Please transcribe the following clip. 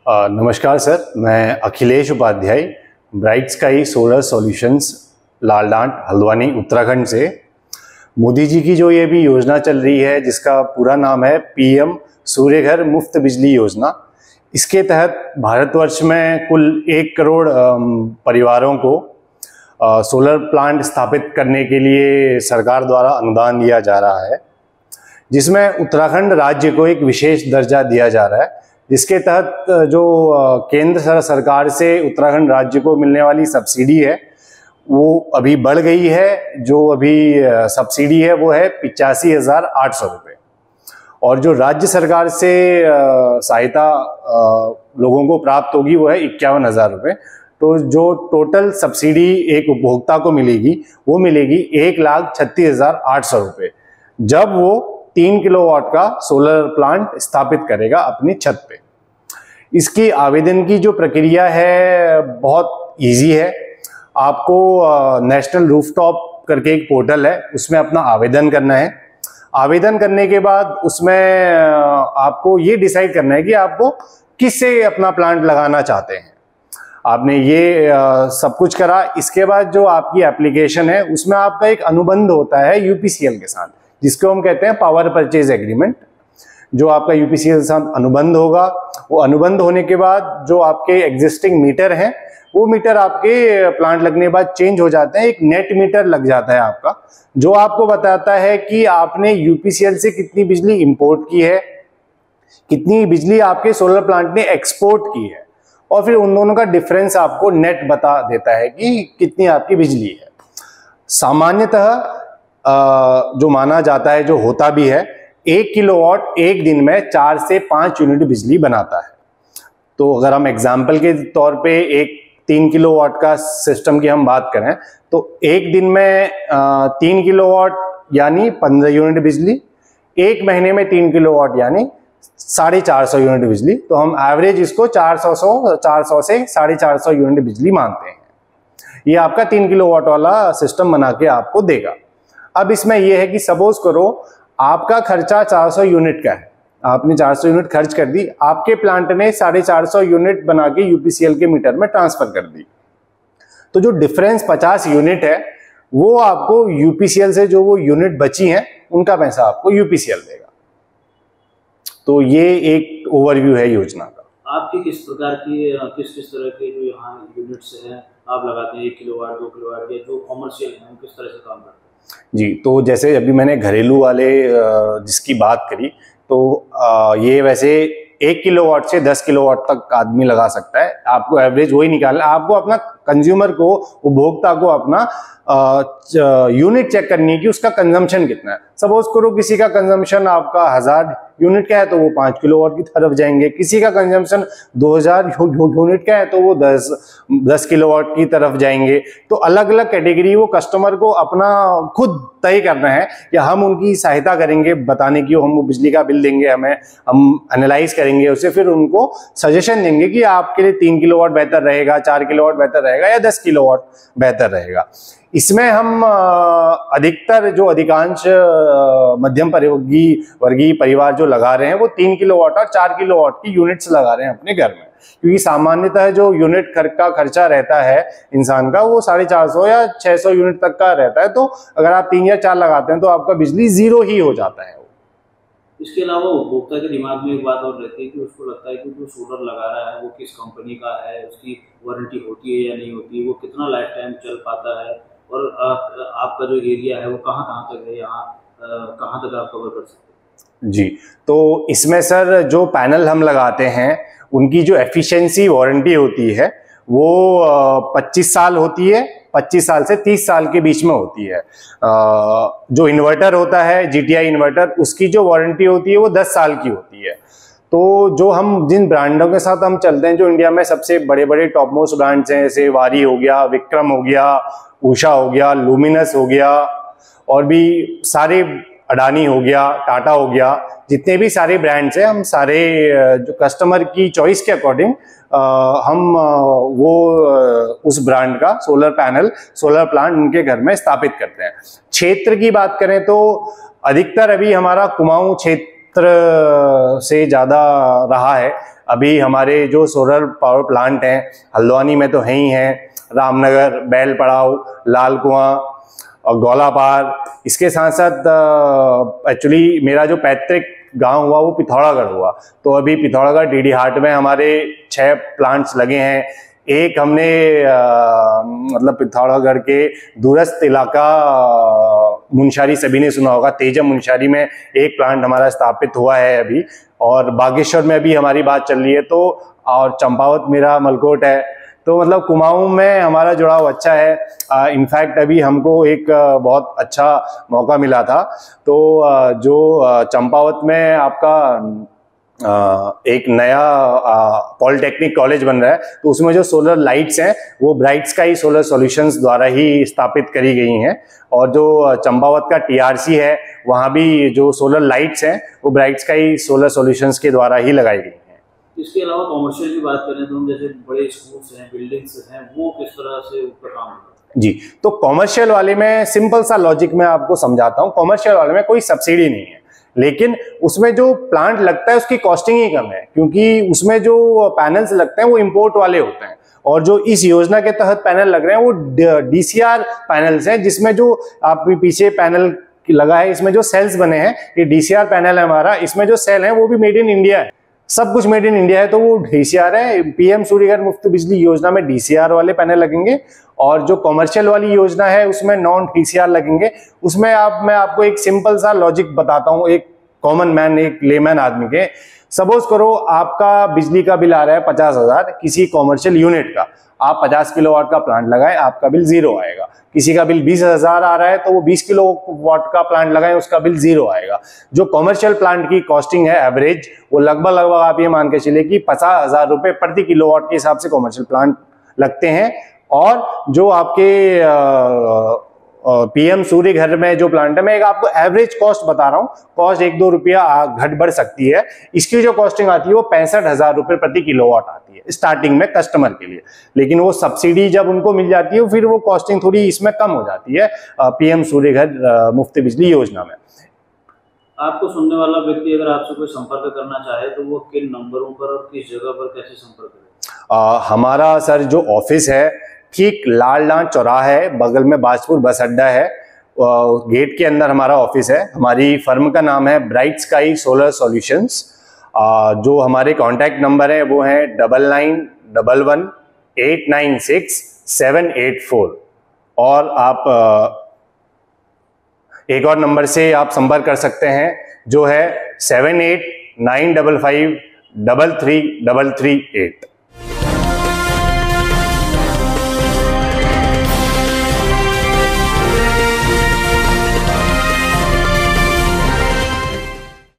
नमस्कार सर, मैं Akhilesh Upadhyay, bright sky solar solutions, Laldant, Haldwani, Uttarakhand से। मोदी जी की जो ये भी योजना चल रही है, जिसका पूरा नाम है पीएम सूर्य घर मुफ्त बिजली योजना, इसके तहत भारतवर्ष में कुल 1 करोड़ परिवारों को सोलर प्लांट स्थापित करने के लिए सरकार द्वारा अनुदान दिया जा रहा है, जिसमें उत्तराखंड राज्य को एक विशेष दर्जा दिया जा रहा है, जिसके तहत जो केंद्र सरकार से उत्तराखंड राज्य को मिलने वाली सब्सिडी है वो अभी बढ़ गई है। जो अभी सब्सिडी है वो है 85,800 रुपये, और जो राज्य सरकार से सहायता लोगों को प्राप्त होगी वो है 51,000 रुपये। तो जो टोटल सब्सिडी एक उपभोक्ता को मिलेगी वो मिलेगी 1,36,800 रुपये, जब वो 3 किलोवाट का सोलर प्लांट स्थापित करेगा अपनी छत पे। इसकी आवेदन की जो प्रक्रिया है बहुत इजी है। आपको नेशनल रूफटॉप करके एक पोर्टल है, उसमें अपना आवेदन करना है। आवेदन करने के बाद उसमें आपको ये डिसाइड करना है कि आपको किससे अपना प्लांट लगाना चाहते हैं। आपने ये सब कुछ करा, इसके बाद जो आपकी एप्लीकेशन है उसमें आपका एक अनुबंध होता है यूपीसीएल के साथ, जिसको हम कहते हैं पावर परचेज एग्रीमेंट। जो आपका यूपीसीएल के साथ अनुबंध होगा, वो अनुबंध होने के बाद जो आपके एग्जिस्टिंग मीटर हैं वो मीटर आपके प्लांट लगने के बाद चेंज हो जाते हैं। एक नेट मीटर लग जाता है आपका, जो आपको बताता है कि आपने यूपीसीएल से कितनी बिजली इंपोर्ट की है, कितनी बिजली आपके सोलर प्लांट ने एक्सपोर्ट की है, और फिर उन दोनों का डिफरेंस आपको नेट बता देता है कि कितनी आपकी बिजली है। सामान्यतः जो माना जाता है, जो होता भी है, 1 किलोवाट एक दिन में 4 से 5 यूनिट बिजली बनाता है। तो अगर हम एग्जाम्पल के तौर पे एक 3 किलोवाट का सिस्टम की हम बात करें तो एक दिन में 3 किलोवाट यानी 15 यूनिट बिजली, एक महीने में 3 किलोवाट यानी 450 यूनिट बिजली। तो हम एवरेज इसको 400 से 450 यूनिट बिजली मानते हैं। ये आपका 3 किलोवाट वाला सिस्टम बना के आपको देगा। अब इसमें यह है कि सपोज करो आपका खर्चा 400 यूनिट का है, आपने 400 यूनिट खर्च कर दी, आपके प्लांट ने 450 यूनिट बना के यूपीसीएल के मीटर में ट्रांसफर कर दी। तो जो डिफरेंस 50 यूनिट है वो आपको यूपीसीएल से, जो वो यूनिट बची हैं उनका पैसा आपको यूपीसीएल देगा। तो ये एक ओवरव्यू है योजना का। आपकी किस प्रकार की किस तरह के जो यहाँ यूनिट्स हैं आप लगाते हैं, 1 किलोवाट 2 किलोवाट, या जो कॉमर्शियल हैं किस तरह से काम करते हैं? जी, तो जैसे अभी मैंने घरेलू वाले जिसकी बात करी, तो ये वैसे 1 किलोवाट से 10 किलोवाट तक आदमी लगा सकता है। आपको एवरेज वही निकालना, आपको अपना कंज्यूमर को, उपभोक्ता को अपना यूनिट चेक करनी है कि उसका कंजम्पशन कितना है। सपोज करो किसी का कंजम्पशन आपका 1000 यूनिट का है तो वो 5 किलोवाट की तरफ जाएंगे, किसी का कंजम्पशन 2000 यूनिट का है तो वो 10 किलोवाट की तरफ जाएंगे। तो अलग अलग कैटेगरी वो कस्टमर को अपना खुद तय करना है कि हम उनकी सहायता करेंगे बताने की, हम वो बिजली का बिल देंगे, हम एनालाइज करेंगे उसे, फिर उनको सजेशन देंगे कि आपके लिए 3 किलोवाट बेहतर रहेगा, 4 किलोवाट बेहतर रहेगा या 10 किलोवाट बेहतर रहेगा। इसमें हम अधिकतर जो अधिकांश मध्यम वर्गीय परिवार जो लगा रहे हैं वो 3 किलोवाट और 4 किलोवाट की यूनिट्स लगा रहे हैं अपने घर में, क्योंकि सामान्यतः जो यूनिट का खर्चा रहता है इंसान का वो 450 या 600 यूनिट तक का रहता है। तो अगर आप 3 या 4 लगाते हैं तो आपका बिजली जीरो ही हो जाता है। इसके अलावा उपभोक्ता के दिमाग में एक बात और रहती है कि उसको लगता है कि जो सोलर लगा रहा है वो किस कंपनी का है, उसकी वारंटी होती है या नहीं होती, वो कितना लाइफ टाइम चल पाता है, और आपका जो एरिया है वो कहाँ तक है, यहाँ कहाँ तक आप कवर कर सकते हैं? जी, तो इसमें सर जो पैनल हम लगाते हैं उनकी जो एफिशिएंसी वारंटी होती है वो 25 साल होती है, 25 साल से 30 साल के बीच में होती है। जो इन्वर्टर होता है जीटीआई इन्वर्टर, उसकी जो वारंटी होती है वो 10 साल की होती है। तो जो हम जिन ब्रांडों के साथ हम चलते हैं, जो इंडिया में सबसे बड़े बड़े टॉप मोस्ट ब्रांड्स हैं, जैसे वारी हो गया, विक्रम हो गया, उषा हो गया, लुमिनस हो गया, और भी सारे, अडानी हो गया, टाटा हो गया, जितने भी सारे ब्रांड्स हैं, हम सारे जो कस्टमर की चॉइस के अकॉर्डिंग हम वो उस ब्रांड का सोलर पैनल, सोलर प्लांट उनके घर में स्थापित करते हैं। क्षेत्र की बात करें तो अधिकतर अभी हमारा कुमाऊं क्षेत्र से ज़्यादा रहा है। अभी हमारे जो सोलर पावर प्लांट हैं हल्द्वानी में तो है ही हैं, रामनगर, बैल पड़ाव, लाल कुआं और गौलापार। इसके साथ साथ एक्चुअली मेरा जो पैतृक गांव हुआ वो पिथौरागढ़ हुआ, तो अभी पिथौरागढ़ डीडी हाट में हमारे 6 प्लांट्स लगे हैं। एक हमने मतलब पिथौरागढ़ के दूरस्थ इलाका मुनस्यारी, सभी ने सुना होगा, तेजम मुनस्यारी में एक प्लांट हमारा स्थापित हुआ है अभी, और बागेश्वर में भी हमारी बात चल रही है, तो और चंपावत मेरा मलकोट है। तो मतलब कुमाऊं में हमारा जुड़ाव अच्छा है। इनफैक्ट अभी हमको एक बहुत अच्छा मौका मिला था, तो जो चंपावत में आपका एक नया पॉलिटेक्निक कॉलेज बन रहा है, तो उसमें जो सोलर लाइट्स हैं वो ब्राइट स्काई सोलर सॉल्यूशंस द्वारा ही स्थापित करी गई हैं, और जो चंपावत का टीआरसी है वहाँ भी जो सोलर लाइट्स हैं वो ब्राइट स्काई सोलर सॉल्यूशंस के द्वारा ही लगाई गई हैं। इसके अलावा कॉमर्शियल की बात करें तो हम जैसे बड़े स्कूल्स हैं, बिल्डिंग्स हैं, वो किस तरह से ऊपर काम होता है? जी, तो कॉमर्शियल वाले में सिंपल सा लॉजिक मैं आपको समझाता हूँ। कॉमर्शियल वाले में कोई सब्सिडी नहीं है, लेकिन उसमें जो प्लांट लगता है उसकी कॉस्टिंग ही कम है, क्योंकि उसमें जो पैनल्स लगते हैं वो इंपोर्ट वाले होते हैं, और जो इस योजना के तहत पैनल लग रहे हैं वो डीसीआर पैनल्स हैं, जिसमें जो आप पीछे पैनल लगा है इसमें जो सेल्स बने हैं ये डीसीआर पैनल है हमारा। इसमें जो सेल है वो भी मेड इन इंडिया है, सब कुछ मेड इन इंडिया है, तो वो डीसीआर है। पीएम सूर्य घर मुफ्त बिजली योजना में डीसीआर वाले पैनल लगेंगे, और जो कॉमर्शियल वाली योजना है उसमें नॉन डीसीआर लगेंगे। उसमें मैं आपको एक सिंपल सा लॉजिक बताता हूँ, एक कॉमन मैन, एक लेमैन आदमी के। सपोज करो आपका बिजली का बिल आ रहा है 50,000 किसी कॉमर्शियल यूनिट का, आप 50 किलोवाट का प्लांट लगाएं, आपका बिल 0 आएगा। किसी का बिल 20,000 आ रहा है तो वो 20 किलोवाट का प्लांट लगाएं, उसका बिल 0 आएगा। जो कॉमर्शियल प्लांट की कॉस्टिंग है एवरेज, वो लगभग आप ये मान के चलिए कि 50,000 रुपए प्रति किलोवाट के हिसाब से कॉमर्शियल प्लांट लगते हैं। और जो आपके पीएम सूर्य घर में जो प्लांट है, मैं एक आपको एवरेज कॉस्ट बता रहा हूँ, कॉस्ट 1-2 रुपया घट बढ़ सकती है। इसकी जो कॉस्टिंग आती है वो 65,000 रुपए प्रति किलोवाट आती है स्टार्टिंग में कस्टमर के लिए, लेकिन वो सब्सिडी जब उनको मिल जाती है फिर वो कॉस्टिंग थोड़ी इसमें कम हो जाती है पीएम सूर्य घर मुफ्त बिजली योजना में। आपको सुनने वाला व्यक्ति अगर आपसे कोई संपर्क करना चाहे तो वो किन नंबरों पर और किस जगह पर कैसे संपर्क करे? हमारा सर जो ऑफिस है ठीक लालडांट चौराहा है, बगल में बाजपुर बस अड्डा है, गेट के अंदर हमारा ऑफिस है। हमारी फर्म का नाम है ब्राइट स्काई सोलर सॉल्यूशंस। जो हमारे कॉन्टैक्ट नंबर है वो है 9911896784, और आप एक और नंबर से आप संपर्क कर सकते हैं जो है 7895533338।